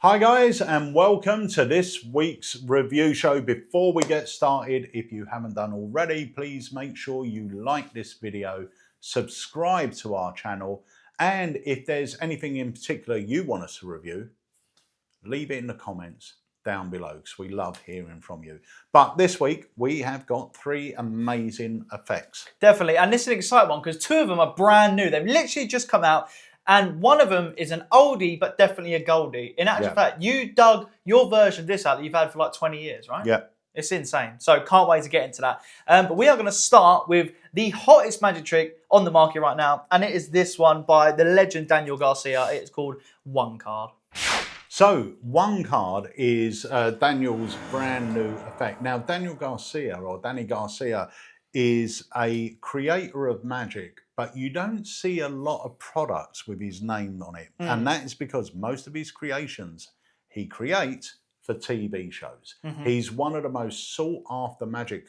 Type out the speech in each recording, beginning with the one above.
Hi guys, and welcome to this week's review show. Before we get started, if you haven't done already, please make sure you like this video, subscribe to our channel, and if there's anything in particular you want us to review, leave it in the comments down below because we love hearing from you. But this week we have got 3 amazing effects. Definitely, and this is an exciting one because 2 of them are brand new. They've literally just come out. And one of them is an oldie, but definitely a goldie. In actual fact, you dug your version of this out that you've had for like 20 years, right? Yeah. It's insane. So can't wait to get into that. But we are going to start with the hottest magic trick on the market right now. And it is this one by the legend Daniel Garcia. It's called One Card. So One Card is Daniel's brand new effect. Now, Daniel Garcia, or Danny Garcia, is a creator of magic, but you don't see a lot of products with his name on it. And that is because most of his creations he creates for TV shows. He's one of the most sought after magic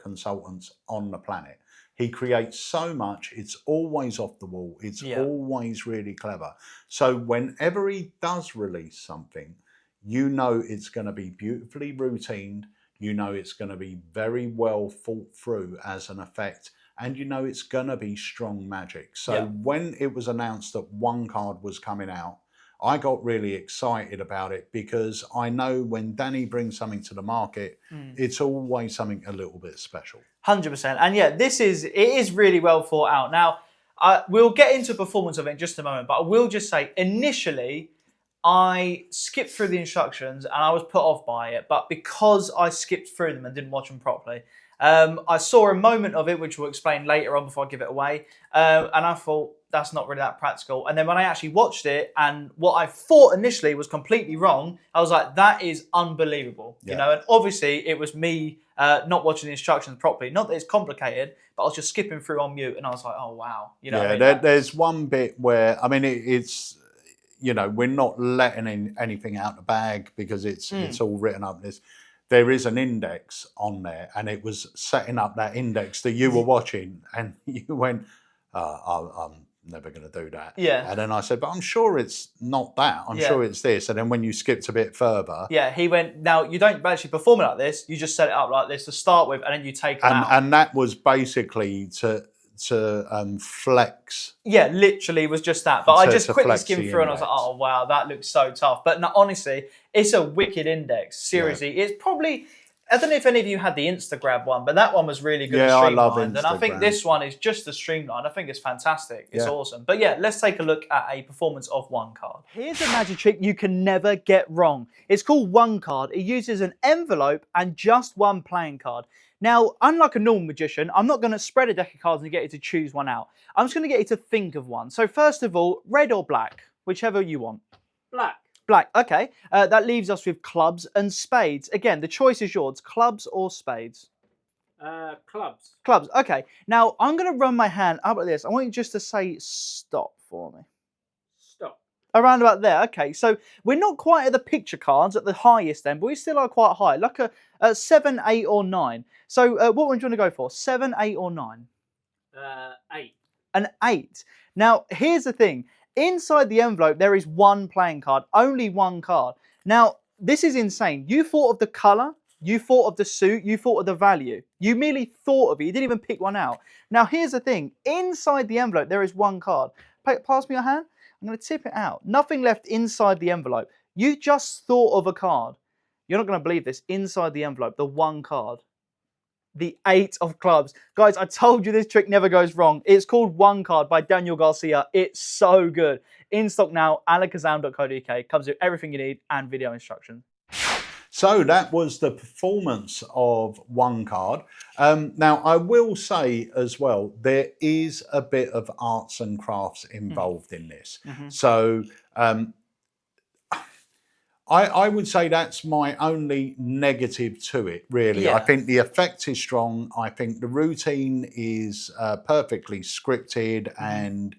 consultants on the planet. He creates so much, it's always off the wall. It's always really clever. So whenever he does release something, you know it's going to be beautifully routined. You know it's going to be very well thought through as an effect, and you know it's going to be strong magic. So when it was announced that One Card was coming out, I got really excited about it because I know when Danny brings something to the market, it's always something a little bit special. 100%. And yeah, it is really well thought out. Now, we'll get into performance of it in just a moment, but I will just say initially, I skipped through the instructions and I was put off by it, but because I skipped through them and didn't watch them properly, I saw a moment of it, which we'll explain later on before I give it away, and I thought, that's not really that practical. And then when I actually watched it and what I thought initially was completely wrong, I was like, that is unbelievable. You know, and obviously it was me not watching the instructions properly. Not that it's complicated, but I was just skipping through on mute and I was like, oh, wow. You know, there's one bit where, I mean, it's, you know, we're not letting anything out the bag because it's all written up. There is an index on there, and it was setting up that index that you were watching, and you went, I'm never going to do that. Yeah. And then I said, but I'm sure it's not that. I'm sure it's this. And then when you skipped a bit further. Yeah, he went, now you don't actually perform it like this. You just set it up like this to start with, and then you take it out. And that was basically to flex. Yeah, literally was just that. But I just quickly skimmed through and I was like, oh, wow, that looks so tough. But no, honestly, it's a wicked index. Seriously, it's probably, I don't know if any of you had the Instagram one, but that one was really good. Yeah, I love Instagram. And I think this one is just as streamlined. I think it's fantastic. It's awesome. But yeah, let's take a look at a performance of One Card. Here's a magic trick you can never get wrong. It's called One Card. It uses an envelope and just one playing card. Now, unlike a normal magician, I'm not going to spread a deck of cards and get you to choose one out. I'm just going to get you to think of one. So first of all, red or black, whichever you want. Black. Black, okay. That leaves us with clubs and spades. Again, the choice is yours, clubs or spades? Clubs. Clubs, okay. Now, I'm going to run my hand up like this. I want you just to say stop for me. Stop. Around about there, okay. So we're not quite at the picture cards at the highest end, but we still are quite high, like a 7, 8 or 9. So what one do you want to go for, 7, 8 or 9? 8. An 8. Now, here's the thing. Inside the envelope, there is one playing card, only one card. Now, this is insane. You thought of the colour, you thought of the suit, you thought of the value. You merely thought of it. You didn't even pick one out. Now, here's the thing. Inside the envelope, there is one card. Pass me your hand. I'm going to tip it out. Nothing left inside the envelope. You just thought of a card. You're not going to believe this. Inside the envelope, the one card. The 8 of clubs. Guys, I told you this trick never goes wrong. It's called One Card by Daniel Garcia. It's so good. In stock now, alakazam.co.uk. Comes with everything you need and video instructions. So that was the performance of One Card. Now, I will say as well, there is a bit of arts and crafts involved in this. So I would say that's my only negative to it, really. I think the effect is strong. I think the routine is perfectly scripted and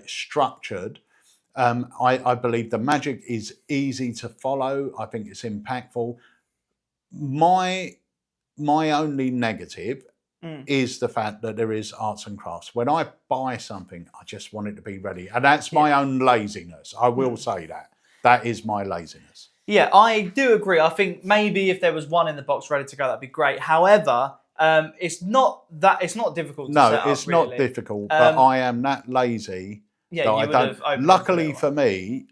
structured. I believe the magic is easy to follow. I think it's impactful. My only negative is the fact that there is arts and crafts. When I buy something, I just want it to be ready. And that's my own laziness. I will say that. That is my laziness. Yeah, I do agree. I think maybe if there was one in the box ready to go, that'd be great. However, it's not difficult to No, set up. it's not Really. difficult, but I am that lazy Yeah, that you I would don't. have opened it Luckily and put for it away. me,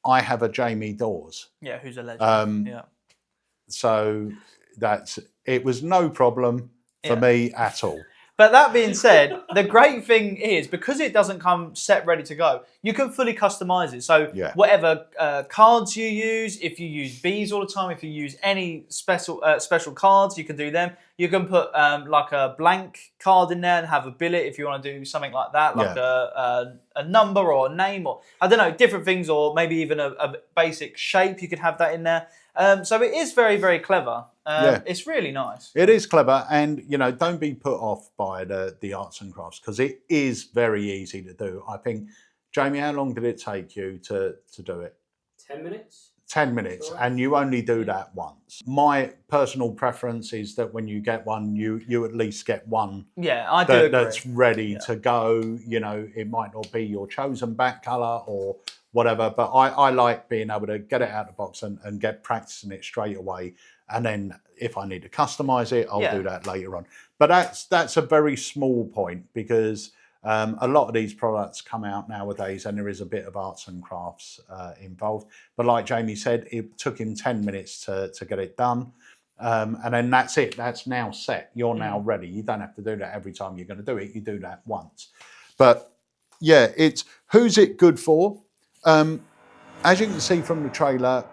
I have a Jamie Dawes. Yeah, who's a legend. Yeah. So it was no problem for me at all. But that being said, the great thing is because it doesn't come set ready to go, you can fully customize it. So whatever cards you use, if you use bees all the time, if you use any special cards, you can do them. You can put like a blank card in there and have a billet if you want to do something like that, like a number or a name or I don't know, different things, or maybe even a basic shape. You could have that in there. So it is very, very clever. It's really nice. It is clever, and don't be put off by the arts and crafts because it is very easy to do. I think, Jamie, how long did it take you to do it? 10 minutes. 10 minutes, and you only do that once. My personal preference is that when you get one, you at least get one. Yeah, I do agree. That's ready to go. It might not be your chosen back colour or whatever, but I like being able to get it out of the box and get practicing it straight away. And then if I need to customize it, I'll do that later on. But that's a very small point because a lot of these products come out nowadays and there is a bit of arts and crafts involved. But like Jamie said, it took him 10 minutes to get it done. And then that's it. That's now set. You're now ready. You don't have to do that every time you're going to do it. You do that once. But yeah, who's it good for? As you can see from the trailer,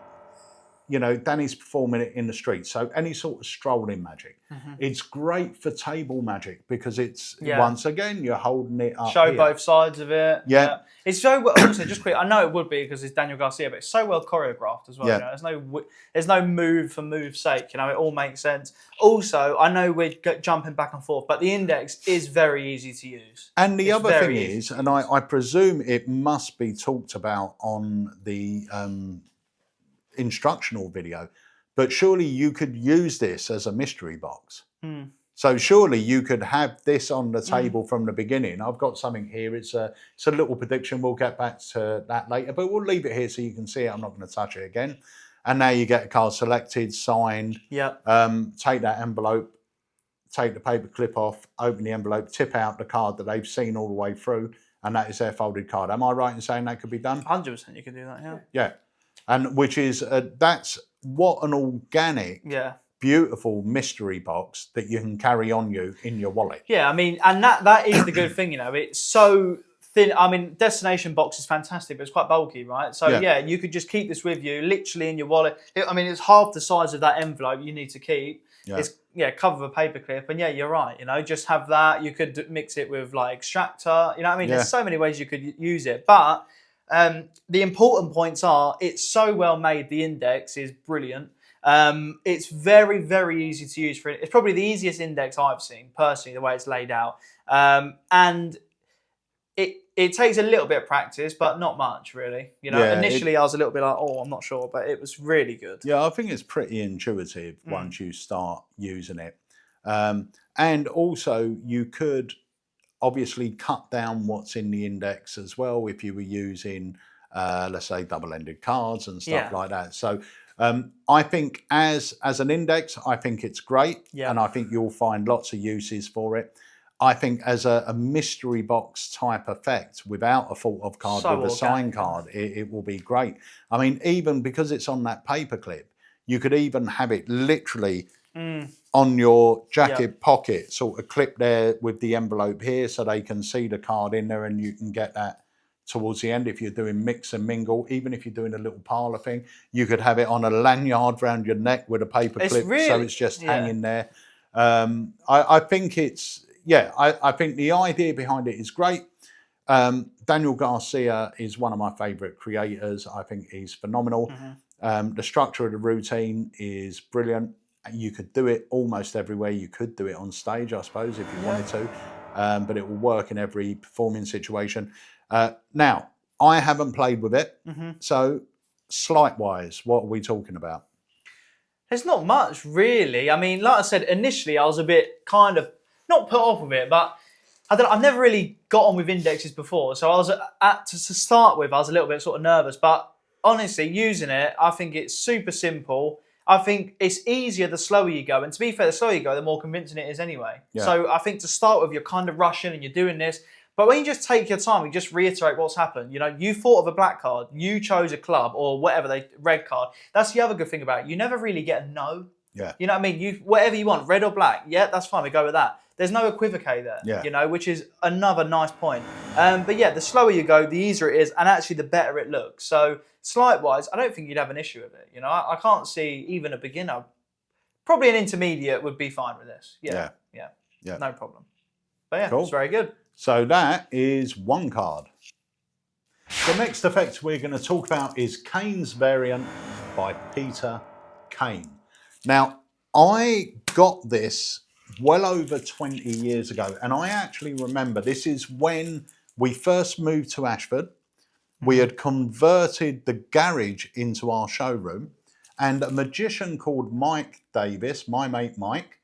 Danny's performing it in the street. So any sort of strolling magic. It's great for table magic because it's, once again, you're holding it up Show here. both sides of it. Yeah. It's so well, also just quick. I know it would be because it's Daniel Garcia, but it's so well choreographed as well. Yeah. There's no move for move's sake. It all makes sense. Also, I know we're jumping back and forth, but the index is very easy to use. And the other thing is, and I presume it must be talked about on the instructional video, but surely you could use this as a mystery box. So surely you could have this on the table from the beginning. I've got something here. It's a little prediction. We'll get back to that later, but we'll leave it here so you can see it. I'm not going to touch it again. And now you get a card selected, signed. Take that envelope, take the paper clip off, open the envelope, tip out the card that they've seen all the way through, and that is their folded card. Am I right in saying that could be done? 100% you can do that, yeah. Yeah. And which is, that's what an organic, beautiful mystery box that you can carry on you in your wallet. Yeah, I mean, and that is the good thing, it's so thin. I mean, destination box is fantastic, but it's quite bulky, right? So yeah, you could just keep this with you, literally in your wallet. It's half the size of that envelope you need to keep. Yeah. It's cover of a paper clip, and you're right. Just have that. You could mix it with like extractor. There's so many ways you could use it, but the important points are it's so well made. The index is brilliant. It's very, very easy to use for it. It's probably the easiest index I've seen personally, the way it's laid out. And it takes a little bit of practice, but not much really. Initially I was a little bit like, I'm not sure, but it was really good. Yeah, I think it's pretty intuitive once you start using it. And also you could obviously cut down what's in the index as well if you were using, let's say, double-ended cards and stuff like that. So I think as an index, I think it's great, and I think you'll find lots of uses for it. I think as a mystery box type effect without a thought of card with a sign card, it will be great. Even because it's on that paper clip, you could even have it literally on your jacket pocket, sort of clip there with the envelope here so they can see the card in there, and you can get that towards the end if you're doing mix and mingle. Even if you're doing a little parlour thing, you could have it on a lanyard round your neck with a paper clip, so it's just hanging there. I think it's, I think the idea behind it is great. Daniel Garcia is one of my favourite creators. I think he's phenomenal. The structure of the routine is brilliant. You could do it almost everywhere. You could do it on stage, I suppose, if you wanted to, but it will work in every performing situation. Now, I haven't played with it, so sleight-wise, what are we talking about? There's not much, really. Like I said, initially I was a bit kind of, not put off with it, but I've never really got on with indexes before, so I was to start with, I was a little bit sort of nervous, but honestly, using it, I think it's super simple. I think it's easier the slower you go. And to be fair, the slower you go, the more convincing it is anyway. Yeah. So I think to start with, you're kind of rushing and you're doing this. But when you just take your time, you just reiterate what's happened. You know, you thought of a black card, you chose a club or whatever, red card. That's the other good thing about it. You never really get a no. Yeah. You know what I mean? Whatever you want, red or black. Yeah, that's fine. We go with that. There's no equivocate there. Yeah. You know, which is another nice point. But yeah, the slower you go, the easier it is, and actually the better it looks. So sleight-wise, I don't think you'd have an issue with it. You know, I can't see even a beginner. Probably an intermediate would be fine with this. Yeah. No problem. But yeah, Cool. It's very good. So that is one card. The next effect we're going to talk about is Kane's variant by Peter Kane. Now, I got this well over 20 years ago, and I actually remember this is when we first moved to Ashford. We had converted the garage into our showroom, and a magician called Mike Davis, my mate Mike,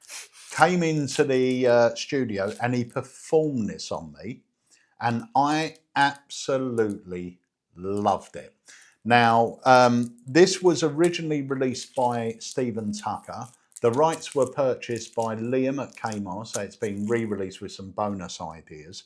came into the studio and he performed this on me, and I absolutely loved it. Now, this was originally released by Stephen Tucker. The rights were purchased by Liam at Kmart, so it's been re-released with some bonus ideas.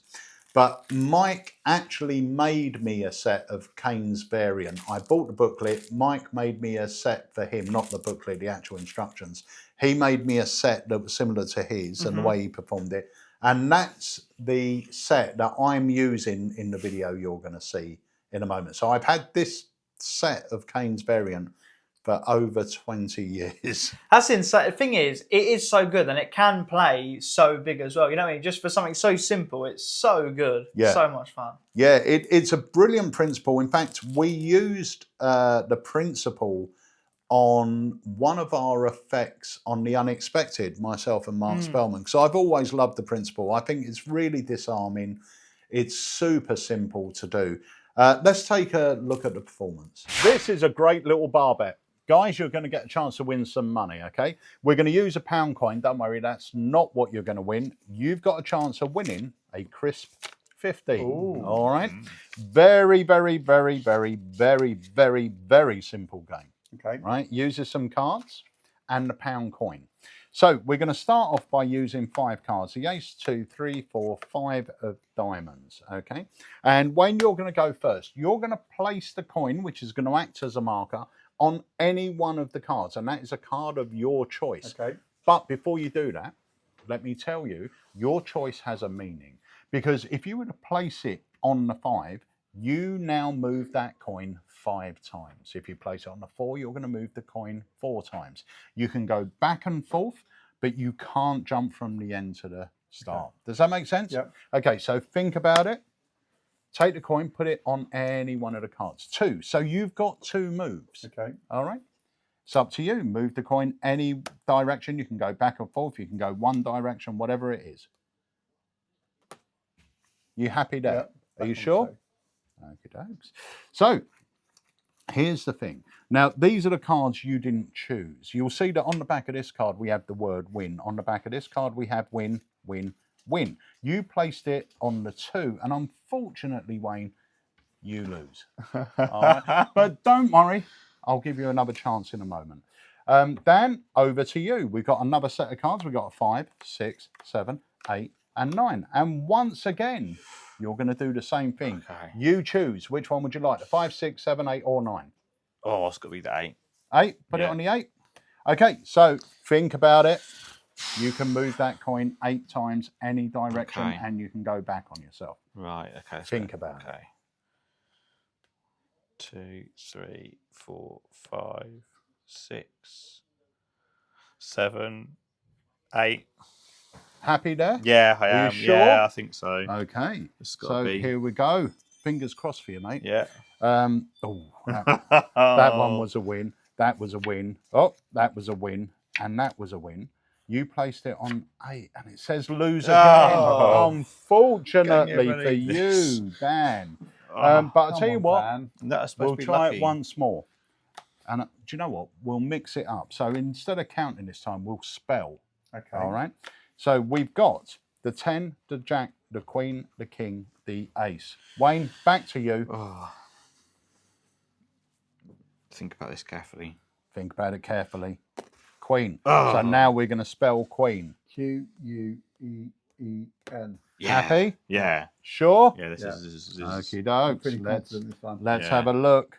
But Mike actually made me a set of Kane's variant. I bought the booklet. Mike made me a set for him, not the booklet, the actual instructions. He made me a set that was similar to his and the way he performed it. And that's the set that I'm using in the video you're going to see in a moment. So I've had this set of Kane's variant for over 20 years. That's insane. The thing is, it is so good and it can play so big as well. You know what I mean? Just for something so simple, it's so good. Yeah. So much fun. Yeah, it's a brilliant principle. In fact, we used the principle on one of our effects on the unexpected, myself and Mark Spellman, because I've always loved the principle. I think it's really disarming. It's super simple to do. Let's take a look at the performance. This is a great little bar bet. Guys, you're going to get a chance to win some money, okay? We're going to use a pound coin. Don't worry, that's not what you're going to win. You've got a chance of winning a crisp 50. Ooh. All right? Very, very, very, very, very, very, very simple game. Okay. Right? Uses some cards and the pound coin. So we're going to start off by using 5 cards. The ace, 2, 3, 4, 5 of diamonds, okay? And when you're going to go first, you're going to place the coin, which is going to act as a marker, on any one of the cards, and that is a card of your choice. Okay. But before you do that, let me tell you, your choice has a meaning, because if you were to place it on the 5, you now move that coin 5 times. If you place it on the 4, you're going to move the coin 4 times. You can go back and forth, but you can't jump from the end to the start. Okay. Does that make sense? Yep. Okay, so think about it. Take the coin, put it on any one of the cards. 2. So you've got 2 moves. Okay. All right. It's up to you. Move the coin any direction. You can go back and forth. You can go one direction, whatever it is. You happy there? Yep, are you sure? Okay. So here's the thing. Now, these are the cards you didn't choose. You'll see that on the back of this card, we have the word win. On the back of this card, we have win, win, win. You placed it on the 2, and unfortunately, Wayne, you lose. All right? But don't worry, I'll give you another chance in a moment. Dan, over to you. We've got another set of cards. We've got a 5, 6, 7, 8, and 9. And once again, you're going to do the same thing. Okay. You choose. Which one would you like? The 5, 6, 7, 8, or 9? Oh, it's got to be the 8. 8? Put it on the 8. Okay, so think about it. You can move that coin 8 times any direction, and you can go back on yourself. Right, okay. Think about it. 2, 3, 4, 5, 6, 7, 8. Happy there? Yeah, I Are am. you sure? Yeah, I think so. Okay. It's got So to be. here we go. Fingers crossed for you, mate. Yeah. That one was a win. That was a win. Oh, that was a win. And that was a win. You placed it on 8, and it says lose again. Oh. Unfortunately Can for you believe you, Dan. Oh, but I'll tell you what, Dan. That's supposed we'll to be try lucky. it once more. And do you know what? We'll mix it up. So instead of counting this time, we'll spell. Okay. All right. So we've got the 10, the jack, the queen, the king, the ace. Wayne, back to you. Oh. think about this carefully. Think about it carefully. Queen. Oh. So now we're going to spell Queen. Q-U-E-E-N. Yeah. Happy? Yeah. Sure? Yeah, this is Okie I'm dokes. pretty confident this one. Let's Yeah. have a look.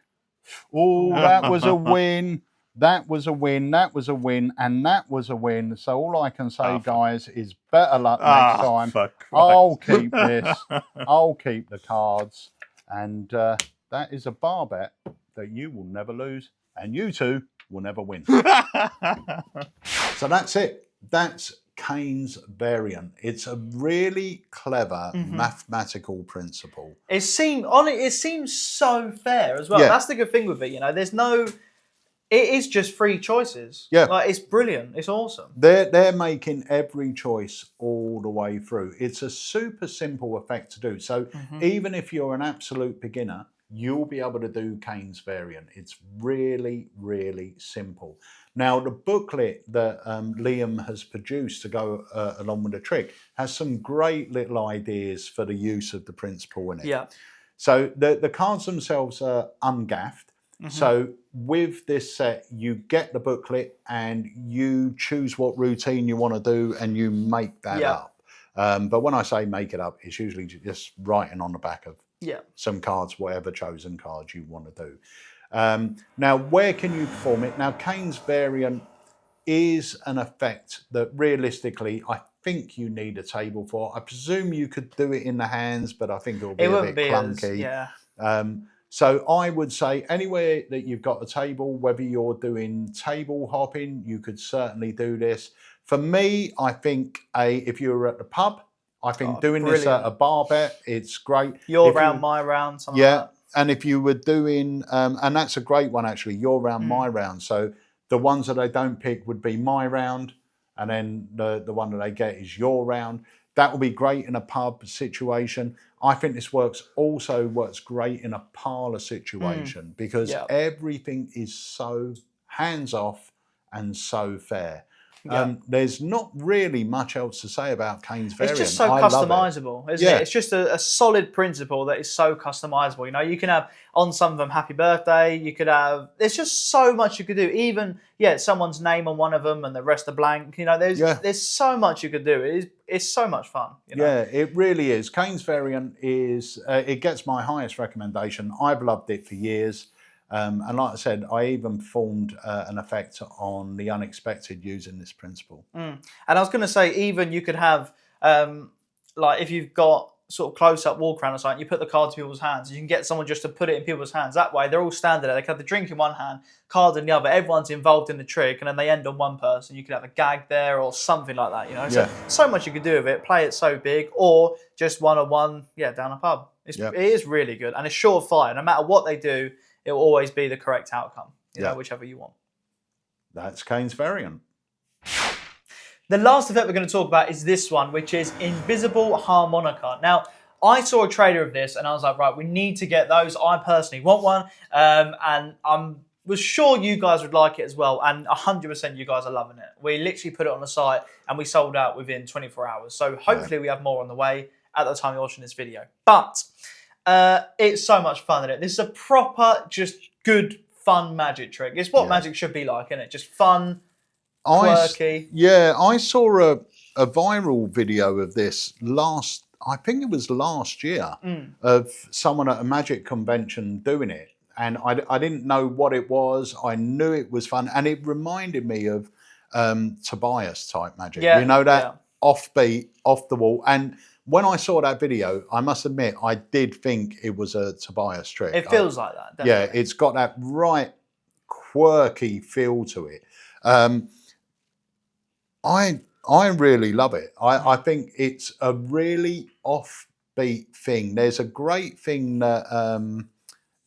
Oh, that was a win. That was a win. That was a win. And that was a win. So all I can say, Oh, fuck. guys, is better luck next time. I'll keep this. I'll keep the cards. And that is a bar bet that you will never lose. And you two will never win. So that's it. That's Kane's variant. It's a really clever mathematical principle. It seems so fair as well. Yeah. That's the good thing with it. You know, there's no. It is just three choices. Yeah. Like, it's brilliant. It's awesome. They're making every choice all the way through. It's a super simple effect to do. So even if you're an absolute beginner, you'll be able to do Kane's variant. It's really, really simple. Now, the booklet that Liam has produced to go along with the trick has some great little ideas for the use of the principle in it. Yeah. So the cards themselves are ungaffed. So with this set, you get the booklet and you choose what routine you want to do and you make that up. But when I say make it up, it's usually just writing on the back of some cards, whatever chosen cards you want to do. Now, where can you perform it? Now, Kane's variant is an effect that realistically, I think you need a table for. I presume you could do it in the hands, but I think it'll be a bit clunky. So I would say anywhere that you've got a table, whether you're doing table hopping, you could certainly do this. For me, I think if you were at the pub, I think doing this at a bar bet, it's great. Your round, my round, something like that. And if you were doing, and that's a great one actually, your round, my round. So the ones that they don't pick would be my round, and then the one that they get is your round. That would be great in a pub situation. I think this also works great in a parlour situation because everything is so hands off and so fair. There's not really much else to say about Kane's variant. It's just so customizable, isn't it? It's just a solid principle that is so customizable. You know, you can have on some of them happy birthday. You could have. There's just so much you could do. Even someone's name on one of them and the rest are blank. You know, there's so much you could do. It's so much fun. You know? Yeah, it really is. Kane's variant is it gets my highest recommendation. I've loved it for years. And like I said, I even performed an effect on the unexpected using this principle. And I was going to say, even you could have, like if you've got sort of close-up walk around or something, you put the card to people's hands. You can get someone just to put it in people's hands. That way, they're all standing there. They can have the drink in one hand, card in the other. Everyone's involved in the trick, and then they end on one person. You could have a gag there or something like that. You know, so much you could do with it. Play it so big, or just one-on-one, down a pub. It is really good, and it's surefire. No matter what they do, it will always be the correct outcome, you know, whichever you want. That's Kane's variant. The last effect we're going to talk about is this one, which is Invisible Harmonica. Now, I saw a trailer of this and I was like, right, we need to get those. I personally want one. And I was sure you guys would like it as well. And 100% you guys are loving it. We literally put it on the site and we sold out within 24 hours. So hopefully we have more on the way at the time you're watching this video. But it's so much fun, isn't it? This is a proper, just good, fun magic trick. It's what magic should be like, isn't it? Just fun, quirky. I saw a viral video of this I think it was last year, of someone at a magic convention doing it. And I didn't know what it was. I knew it was fun. And it reminded me of Tobias type magic. You know, that offbeat, off the wall. And when I saw that video, I must admit, I did think it was a Tobias trick. It feels like that, definitely. Yeah, it's got that right quirky feel to it. I really love it. I think it's a really offbeat thing. There's a great thing that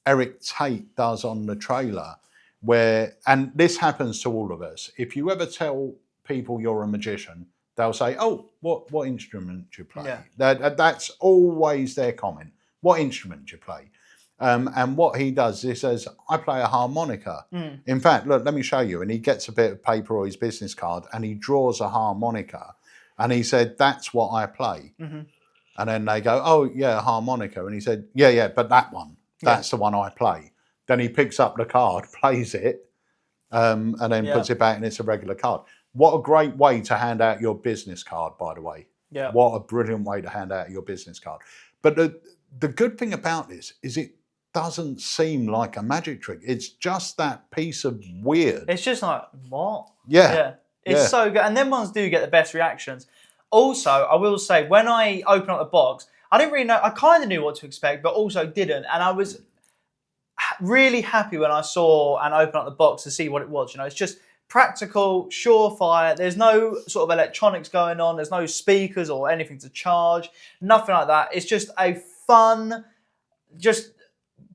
Eric Tate does on the trailer where, and this happens to all of us, if you ever tell people you're a magician, they'll say, oh, what instrument do you play? That's always their comment. What instrument do you play? And what he does, he says, I play a harmonica. In fact, look, let me show you. And he gets a bit of paper or his business card and he draws a harmonica. And he said, that's what I play. And then they go, oh, yeah, harmonica. And he said, yeah, but that one, that's the one I play. Then he picks up the card, plays it, and then Yeah. puts it back, and it's a regular card. What a great way to hand out your business card, by the way. Yeah. What a brilliant way to hand out your business card. But the good thing about this is it doesn't seem like a magic trick. It's just that piece of weird. It's just like, what? Yeah. It's Yeah. so good. And them ones do get the best reactions. Also, I will say, when I opened up the box, I didn't really know, I kind of knew what to expect, but also didn't. And I was really happy when I saw and opened up the box to see what it was. You know, it's just practical, surefire. There's no sort of electronics going on. There's no speakers or anything to charge. Nothing like that. It's just a fun, just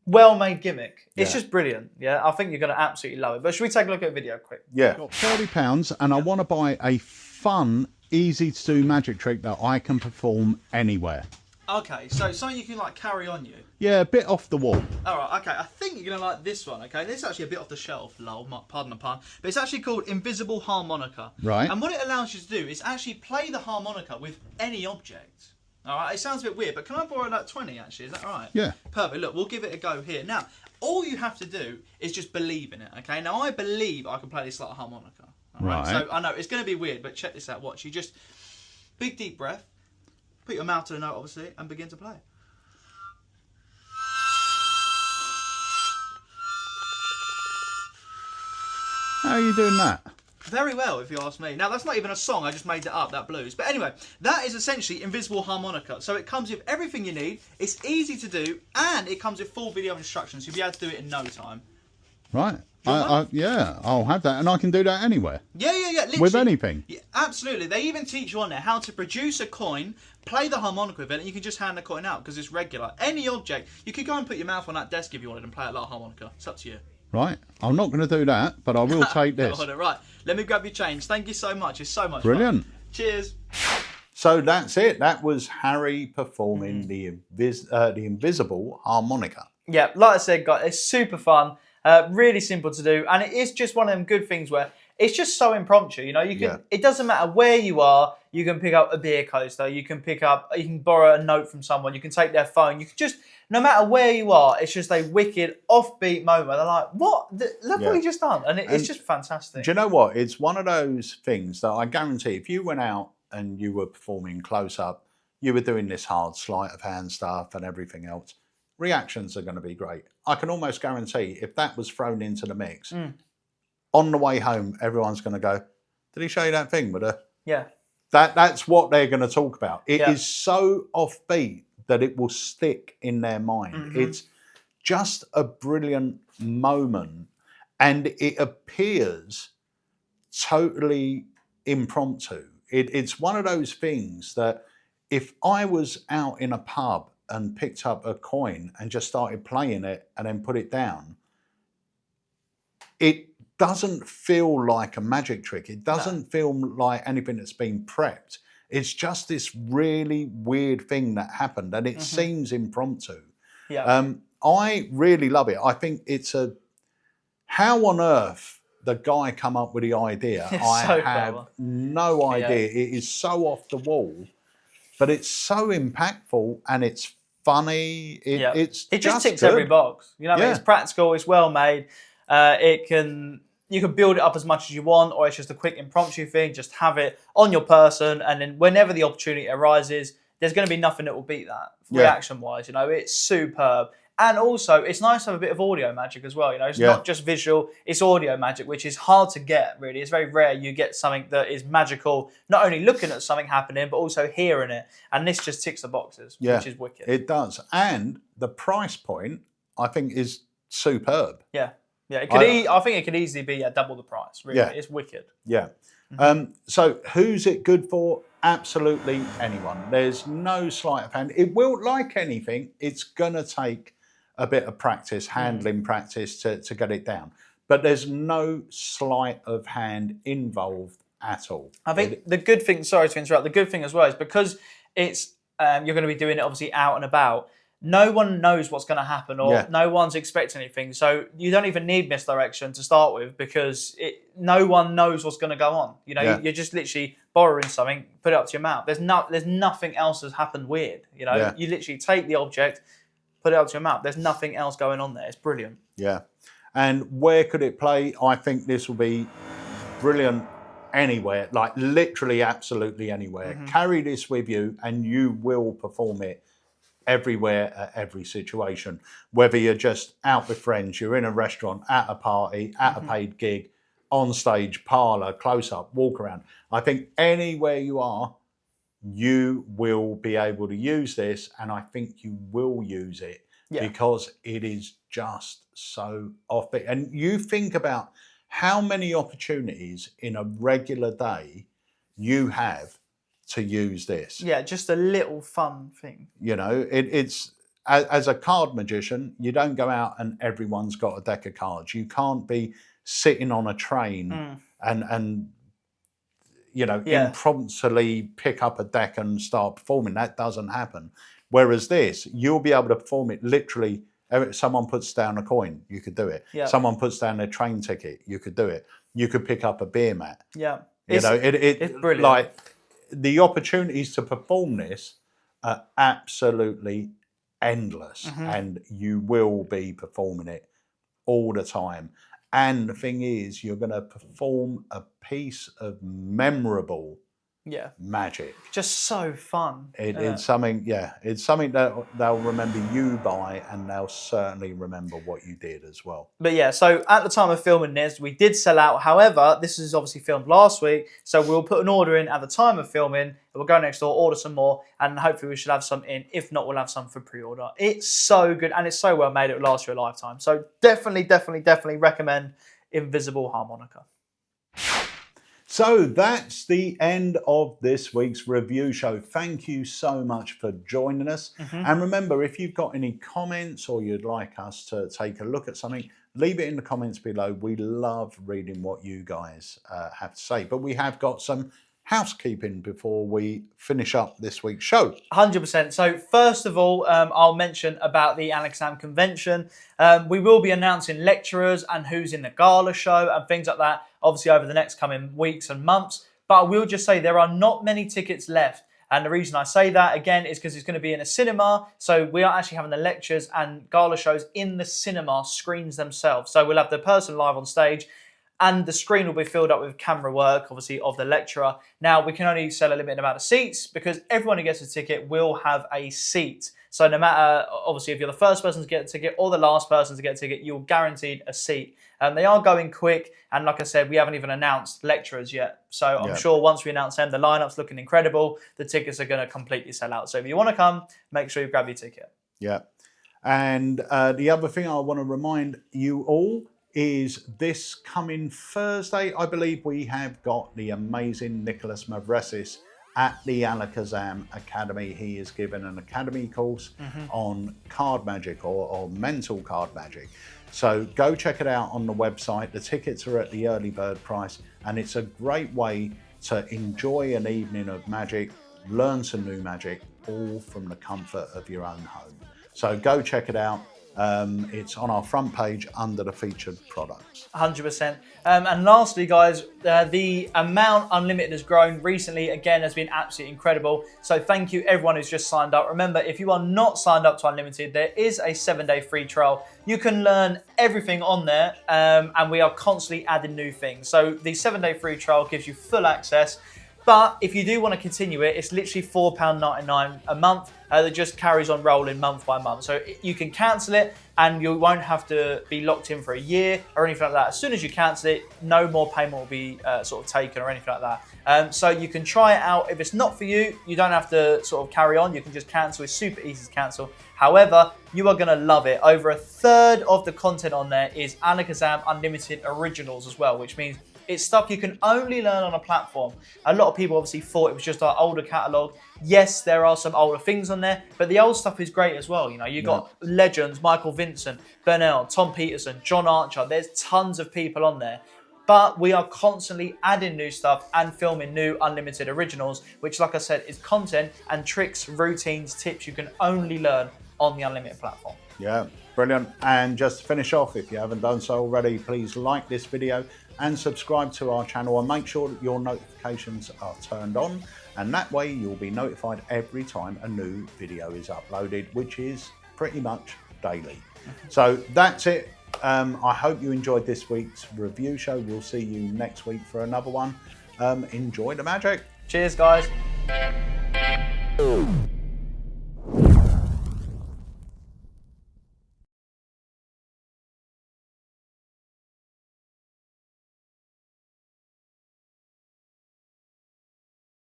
well-made gimmick. It's Yeah. just brilliant. Yeah, I think you're going to absolutely love it. But should we take a look at a video quick? Yeah. Got £30 and I want to buy a fun, easy to do magic trick that I can perform anywhere. Okay, so something you can like carry on you. Yeah, a bit off the wall. All right, okay. I think you're going to like this one, okay? This is actually a bit off the shelf, lol, pardon the pun. But it's actually called Invisible Harmonica. Right. And what it allows you to do is actually play the harmonica with any object. All right, it sounds a bit weird, but can I borrow that 20 actually? Is that all right? Yeah. Perfect. Look, we'll give it a go here. Now, all you have to do is just believe in it, okay? Now, I believe I can play this like a harmonica. All right. Right. So, I know, it's going to be weird, but check this out. Watch. You just, big deep breath, put your mouth to the note, obviously, and begin to play. How are you doing that? Very well, if you ask me. Now, that's not even a song. I just made that up, that blues. But anyway, that is essentially Invisible Harmonica. So it comes with everything you need. It's easy to do, and it comes with full video instructions. You'll be able to do it in no time. Right. Yeah, I'll have that. And I can do that anywhere. Yeah. Literally. With anything. Yeah, absolutely. They even teach you on there how to produce a coin, play the harmonica with it, and you can just hand the coin out because it's regular. Any object. You could go and put your mouth on that desk if you wanted and play it like a harmonica. It's up to you. Right. I'm not going to do that, but I will take this. Right. Let me grab your change. Thank you so much. It's so much Brilliant. fun. Cheers. So that's it. That was Harry performing the invisible harmonica. Yeah, like I said, guys, it's super fun. Really simple to do, and it is just one of them good things where it's just so impromptu. You know, you can. Yeah. It doesn't matter where you are. You can pick up a beer coaster. You can borrow a note from someone. You can take their phone. You can just, no matter where you are, it's just a wicked offbeat moment. They're like, "What? Look what he just done," and it's just fantastic. Do you know what? It's one of those things that I guarantee, if you went out and you were performing close up, you were doing this hard sleight of hand stuff and everything else. Reactions are going to be great. I can almost guarantee if that was thrown into the mix, on the way home, everyone's going to go, "Did he show you that thing with her?" Yeah. That's what they're going to talk about. It Yeah. is so offbeat that it will stick in their mind. It's just a brilliant moment, and it appears totally impromptu. It's one of those things that if I was out in a pub and picked up a coin and just started playing it and then put it down, it doesn't feel like a magic trick. It doesn't feel like anything that's been prepped. It's just this really weird thing that happened, and it seems impromptu. Yeah. I really love it. I think it's how on earth the guy come up with the idea. It's I so have clever. no idea. Yeah. It is so off the wall, but it's so impactful and it's funny. It just ticks every good. box. You know, what I mean? Yeah. It's practical. It's well made. You can build it up as much as you want, or it's just a quick impromptu thing. Just have it on your person, and then whenever the opportunity arises, there's going to be nothing that will beat that reaction-wise. You know, it's superb. And also, it's nice to have a bit of audio magic as well. You know, it's not just visual; it's audio magic, which is hard to get. Really, it's very rare you get something that is magical, not only looking at something happening, but also hearing it. And this just ticks the boxes, which is wicked. It does, and the price point I think is superb. Yeah, it could. I think it could easily be double the price. Really, it's wicked. Yeah. So who's it good for? Absolutely anyone. There's no sleight of hand. It will, like anything, it's gonna take a bit of practice, handling practice to get it down. But there's no sleight of hand involved at all. I think the good thing, sorry to interrupt, the good thing as well is because it's you're going to be doing it obviously out and about, no one knows what's going to happen, or no one's expecting anything. So you don't even need misdirection to start with, because no one knows what's going to go on. You know, you're just literally borrowing something, put it up to your mouth. There's nothing else that's happened weird. You know, you literally take the object, put it up to your mouth. There's nothing else going on there. It's brilliant. Yeah. And where could it play? I think this will be brilliant anywhere, like literally absolutely anywhere. Carry this with you and you will perform it everywhere at every situation. Whether you're just out with friends, you're in a restaurant, at a party, at a paid gig, on stage, parlour, close up, walk around. I think anywhere you are, you will be able to use this, and I think you will use it because it is just so off it. And you think about how many opportunities in a regular day you have to use this. Yeah, just a little fun thing. You know, it's as a card magician, you don't go out and everyone's got a deck of cards. You can't be sitting on a train and you know, impromptu pick up a deck and start performing. That doesn't happen. Whereas this, you'll be able to perform it literally. Someone puts down a coin, you could do it. Yeah. Someone puts down a train ticket, you could do it. You could pick up a beer mat. Yeah. You know, it's brilliant. Like the opportunities to perform this are absolutely endless, and you will be performing it all the time. And the thing is, you're going to perform a piece of memorable magic. Just so fun. It's something, it's something that they'll remember you by, and they'll certainly remember what you did as well. But yeah, so at the time of filming this, we did sell out. However, this is obviously filmed last week, so we'll put an order in at the time of filming. We'll go next door, order some more, and hopefully we should have some in. If not, we'll have some for pre-order. It's so good, and it's so well made, it will last you a lifetime. So definitely recommend Invisible Harmonica. So that's the end of this week's review show. Thank you so much for joining us. And remember, if you've got any comments or you'd like us to take a look at something, leave it in the comments below. We love reading what you guys have to say. But we have got some housekeeping before we finish up this week's show. 100%. So first of all, I'll mention about the Alakazam convention. We will be announcing lecturers and who's in the gala show and things like that, obviously over the next coming weeks and months. But I will just say there are not many tickets left. And the reason I say that, again, is because it's going to be in a cinema. So we are actually having the lectures and gala shows in the cinema screens themselves. So we'll have the person live on stage, and the screen will be filled up with camera work, obviously, of the lecturer. Now, we can only sell a limited amount of seats because everyone who gets a ticket will have a seat. So no matter, obviously, if you're the first person to get a ticket or the last person to get a ticket, you're guaranteed a seat. They are going quick, and like I said, we haven't even announced lecturers yet. So I'm sure once we announce them, the lineup's looking incredible. The tickets are going to completely sell out. So if you want to come, make sure you grab your ticket. Yeah. And the other thing I want to remind you all is this coming Thursday, I believe we have got the amazing Nicholas Mavresis at the Alakazam Academy. He is given an academy course on card magic or mental card magic. So go check it out on the website. The tickets are at the early bird price, and it's a great way to enjoy an evening of magic, learn some new magic, all from the comfort of your own home. So go check it out. It's on our front page under the featured products. 100%. And lastly, guys, the amount Unlimited has grown recently, again, has been absolutely incredible. So thank you everyone who's just signed up. Remember, if you are not signed up to Unlimited, there is a 7-day free trial. You can learn everything on there, and we are constantly adding new things. So the 7-day free trial gives you full access. But if you do want to continue it, it's literally £4.99 a month that just carries on rolling month by month. So you can cancel it and you won't have to be locked in for a year or anything like that. As soon as you cancel it, no more payment will be sort of taken or anything like that. So you can try it out. If it's not for you, you don't have to sort of carry on. You can just cancel. It's super easy to cancel. However, you are going to love it. Over a third of the content on there is Alakazam Unlimited Originals as well, which means it's stuff you can only learn on a platform. A lot of people obviously thought it was just our older catalogue. Yes, there are some older things on there, but the old stuff is great as well. You know, you've got legends, Michael Vincent, Bernal, Tom Peterson, John Archer. There's tons of people on there. But we are constantly adding new stuff and filming new Unlimited Originals, which, like I said, is content and tricks, routines, tips you can only learn on the Unlimited platform. Yeah, brilliant. And just to finish off, if you haven't done so already, please like this video and subscribe to our channel, and make sure that your notifications are turned on, and that way you'll be notified every time a new video is uploaded, which is pretty much daily. So that's it. I hope you enjoyed this week's review show. We'll see you next week for another one. Enjoy the magic. Cheers, guys.